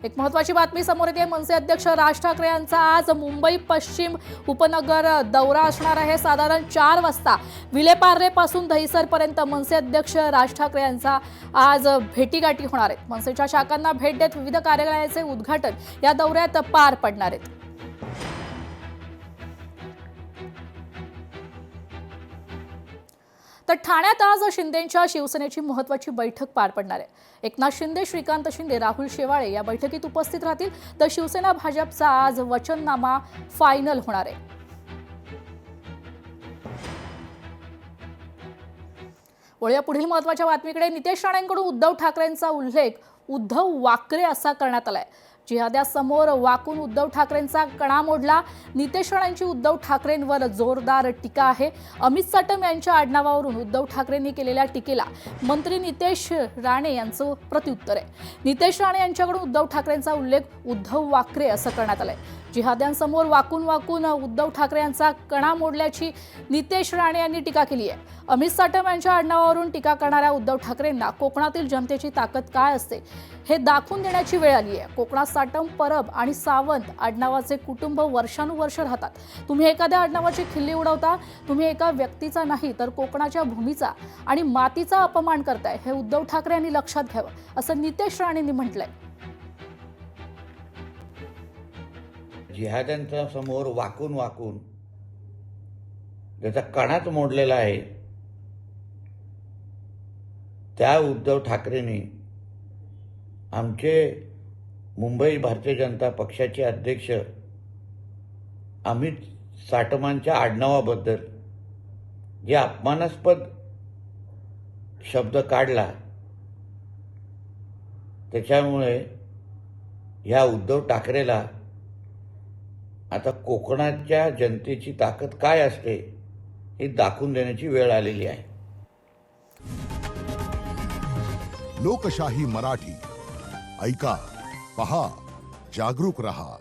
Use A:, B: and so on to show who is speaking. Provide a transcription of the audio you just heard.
A: एक महत्त्वाची बातमी समोर येते। मनसे अध्यक्ष राज ठाकरे यांचा आज मुंबई पश्चिम उपनगर दौरा असणार आहे। साधारण 4 वाजता विलेपार्लेपासून दहिसरपर्यंत मनसे अध्यक्ष राज ठाकरे यांचा आज भेटीगाठी होणार आहेत। मनसेच्या शाखांना भेट देत विविध कार्यालयाचे उद्घाटन या दौऱ्यात पार पडणार आहेत। तर ठाण्यात आज शिंदेंच्या शिवसेनेची महत्त्वाची बैठक पार पडणार आहे। एकनाथ शिंदे, श्रीकांत शिंदे, राहुल शेवाळे या बैठकीत उपस्थित राहतील। तर शिवसेना भाजपचा आज वचननामा फायनल होणार आहे। वळूया पुढील महत्त्वाच्या बातमीकडे। नितेश राणेंकडून उद्धव ठाकरेंचा उल्लेख उद्धव वाकरे असा करण्यात आलाय। जिहाद्यासमोर वाकून उद्धव ठाकरेंचा कणा मोडला। नितेश राणेंची उद्धव ठाकरेंवर जोरदार टीका आहे। अमित साटम यांच्या आडनावावरून उद्धव ठाकरेंनी केलेल्या टीकेला मंत्री नितेश राणे यांचं प्रत्युत्तर आहे। नितेश राणे यांच्याकडून उद्धव ठाकरेंचा उल्लेख उद्धव वाकरे असं करण्यात आलंय। जिहाद्यांसमोर वाकून उद्धव ठाकरे यांचा कणा मोडल्याची नितेश राणे यांनी टीका केली आहे। अमित साटम यांच्या आडनावावरून टीका करणाऱ्या उद्धव ठाकरेंना कोकणातील जनतेची ताकद काय असते हे दाखवून देण्याची वेळ आली आहे। कोकणात साटम, परब आणि सावंत आडनावाचे कुटुंब वर्षानुवर्ष राहतात। तुम्ही एखाद्या आडनावाची खिल्ली उडवता, तुम्ही एका व्यक्तीचा नाही तर कोकणाच्या भूमीचा आणि मातीचा अपमान करताय, हे उद्धव ठाकरे यांनी लक्षात घ्यावं असं नितेश राणेंनी म्हटलंय।
B: जिहाद्यांच्या समोर वाकून ज्याचा कणाच मोडलेला आहे त्या उद्धव ठाकरेंनी आमचे मुंबई भारतीय जनता पक्षाचे अध्यक्ष अमित साटमांच्या आडनावाबद्दल जे अपमानास्पद शब्द काढला, त्याच्यामुळे ह्या उद्धव ठाकरेला आता कोकणाच्या जनतेची ताकद काय असते हे दाखवून देण्याची वेळ आलेली आहे।
C: लोकशाही मराठी ऐका, पहा, जागरूक रहा।